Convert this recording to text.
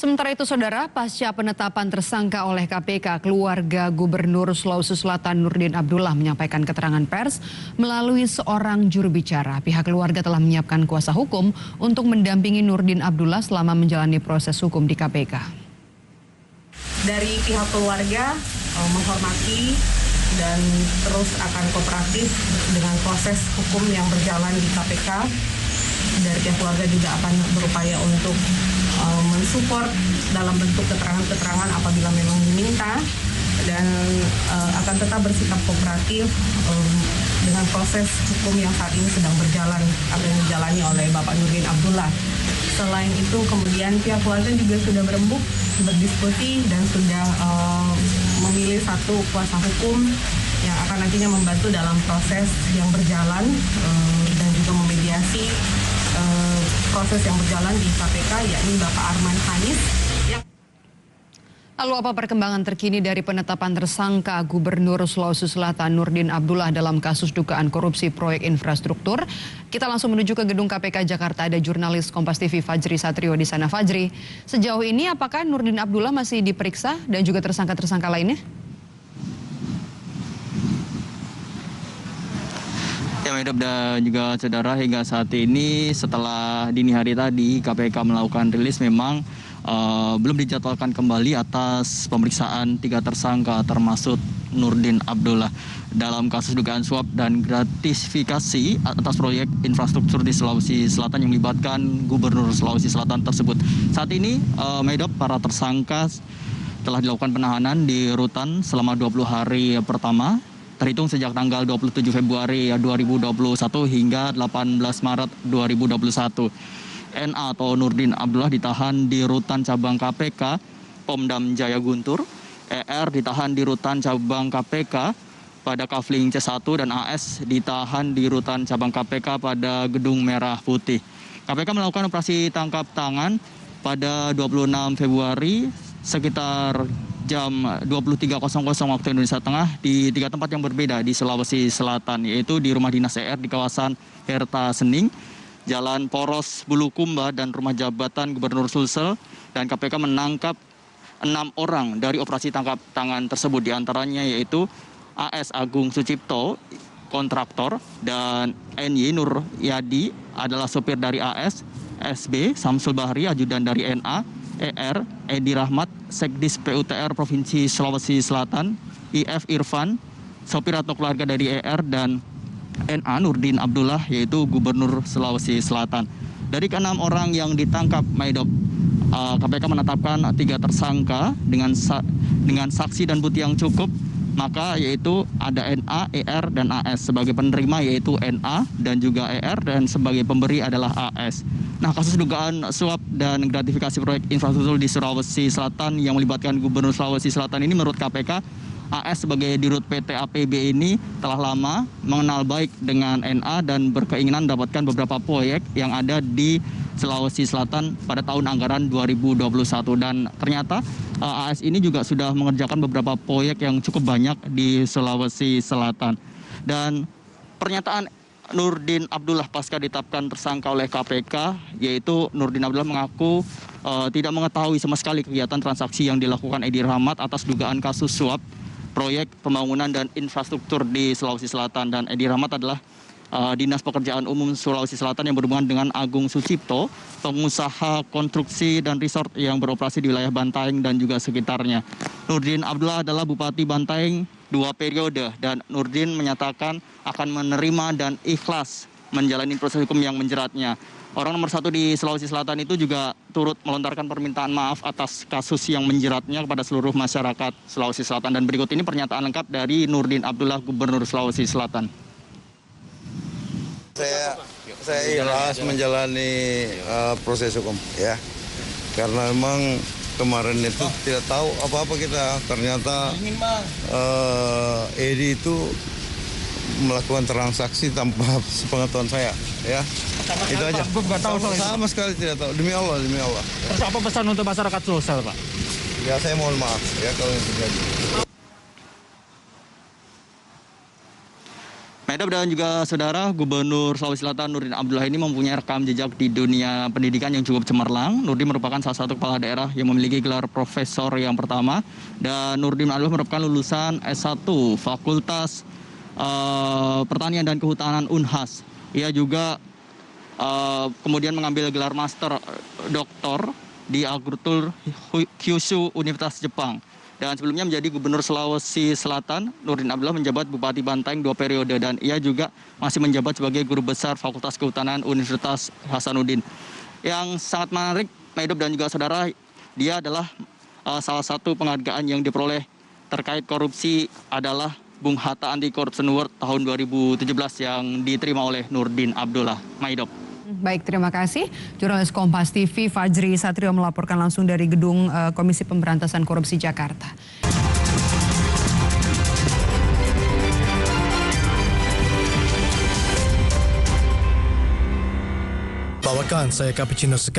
Sementara itu, Saudara, pasca penetapan tersangka oleh KPK, keluarga Gubernur Sulawesi Selatan Nurdin Abdullah menyampaikan keterangan pers melalui seorang juru bicara. Pihak keluarga telah menyiapkan kuasa hukum untuk mendampingi Nurdin Abdullah selama menjalani proses hukum di KPK. Dari pihak keluarga menghormati dan terus akan kooperatif dengan proses hukum yang berjalan di KPK. Dari pihak keluarga juga akan berupaya untuk mensupport dalam bentuk keterangan-keterangan apabila memang diminta, dan akan tetap bersikap kooperatif dengan proses hukum yang saat ini sedang berjalan atau yang dijalani oleh Bapak Nurdin Abdullah. Selain itu, kemudian pihak keluarga juga sudah berembuk, berdiskusi, dan sudah memilih satu kuasa hukum yang akan nantinya membantu dalam proses yang berjalan dan juga memediasi proses yang berjalan di KPK, yakni Bapak Arman Hanis. Lalu apa perkembangan terkini dari penetapan tersangka Gubernur Sulawesi Selatan Nurdin Abdullah dalam kasus dugaan korupsi proyek infrastruktur? Kita langsung menuju ke gedung KPK Jakarta. Ada jurnalis Kompas TV Fajri Satrio di sana. Fajri, sejauh ini apakah Nurdin Abdullah masih diperiksa dan juga tersangka-tersangka lainnya? Ya, Medop dan juga saudara, hingga saat ini setelah dini hari tadi KPK melakukan rilis, memang belum dijadwalkan kembali atas pemeriksaan 3 tersangka termasuk Nurdin Abdullah dalam kasus dugaan suap dan gratifikasi atas proyek infrastruktur di Sulawesi Selatan yang melibatkan Gubernur Sulawesi Selatan tersebut. Saat ini Medop, para tersangka telah dilakukan penahanan di rutan selama 20 hari pertama, terhitung sejak tanggal 27 Februari 2021 hingga 18 Maret 2021. NA atau Nurdin Abdullah ditahan di rutan cabang KPK Pomdam Jaya Guntur. ER ditahan di rutan cabang KPK pada Kafling C1 dan AS ditahan di rutan cabang KPK pada Gedung Merah Putih. KPK melakukan operasi tangkap tangan pada 26 Februari sekitar jam 23.00 waktu Indonesia Tengah di 3 tempat yang berbeda di Sulawesi Selatan, yaitu di rumah dinas ER di kawasan Herta Sening, Jalan Poros Bulukumba, dan rumah jabatan Gubernur Sulsel. Dan KPK menangkap 6 orang dari operasi tangkap tangan tersebut, diantaranya yaitu AS Agung Sucipto, kontraktor, dan NY Nur Yadi adalah sopir dari AS, SB Samsul Bahri, ajudan dari NA, ER Edi Rahmat, Sekdis PUTR Provinsi Sulawesi Selatan, IF Irfan, sopir atau keluarga dari ER, dan NA Nurdin Abdullah, yaitu Gubernur Sulawesi Selatan. Dari ke-6 orang yang ditangkap, Medop, KPK menetapkan 3 tersangka dengan saksi dan bukti yang cukup, maka yaitu ada NA, ER, dan AS. Sebagai penerima yaitu NA dan juga ER, dan sebagai pemberi adalah AS. Nah, kasus dugaan suap dan gratifikasi proyek infrastruktur di Sulawesi Selatan yang melibatkan Gubernur Sulawesi Selatan ini, menurut KPK, AS sebagai dirut PT APB ini telah lama mengenal baik dengan NA dan berkeinginan mendapatkan beberapa proyek yang ada di Sulawesi Selatan pada tahun anggaran 2021. Dan ternyata AS ini juga sudah mengerjakan beberapa proyek yang cukup banyak di Sulawesi Selatan. Dan pernyataan Nurdin Abdullah pasca ditetapkan tersangka oleh KPK, yaitu Nurdin Abdullah mengaku tidak mengetahui sama sekali kegiatan transaksi yang dilakukan Edi Rahmat atas dugaan kasus suap proyek pembangunan dan infrastruktur di Sulawesi Selatan. Dan Edi Rahmat adalah Dinas Pekerjaan Umum Sulawesi Selatan yang berhubungan dengan Agung Sucipto, pengusaha konstruksi dan resort yang beroperasi di wilayah Bantaeng dan juga sekitarnya. Nurdin Abdullah adalah Bupati Bantaeng 2 periode, dan Nurdin menyatakan akan menerima dan ikhlas menjalani proses hukum yang menjeratnya. Orang nomor 1 di Sulawesi Selatan itu juga turut melontarkan permintaan maaf atas kasus yang menjeratnya kepada seluruh masyarakat Sulawesi Selatan. Dan berikut ini pernyataan lengkap dari Nurdin Abdullah, Gubernur Sulawesi Selatan. Saya ikhlas menjalani proses hukum, ya, karena memang kemarin itu tidak tahu apa-apa kita. Ternyata Edi itu melakukan transaksi tanpa sepengetahuan saya, ya. Itu aja. Sama sekali tidak tahu. Demi Allah, demi Allah. Terus apa pesan untuk masyarakat Sulsel, Pak? Ya, saya mohon maaf ya kalau yang terjadi. Maidop dan juga saudara, Gubernur Sulawesi Selatan Nurdin Abdullah ini mempunyai rekam jejak di dunia pendidikan yang cukup cemerlang. Nurdin merupakan salah satu kepala daerah yang memiliki gelar profesor yang pertama. Dan Nurdin Abdullah merupakan lulusan S1 Fakultas Pertanian dan Kehutanan Unhas. Ia juga kemudian mengambil gelar master doktor di Agrikultur Kyushu Universitas Jepang. Dan sebelumnya menjadi Gubernur Sulawesi Selatan, Nurdin Abdullah menjabat Bupati Bantaeng 2 periode dan ia juga masih menjabat sebagai Guru Besar Fakultas Kehutanan Universitas Hasanuddin. Yang sangat menarik, Maidop dan juga saudara, dia adalah salah satu penghargaan yang diperoleh terkait korupsi adalah Bung Hatta Anti Corruption Award tahun 2017 yang diterima oleh Nurdin Abdullah. Maidop. Baik, terima kasih. Jurnalis Kompas TV Fajri Satrio melaporkan langsung dari gedung Komisi Pemberantasan Korupsi Jakarta. Bawakan saya cappuccino sekali.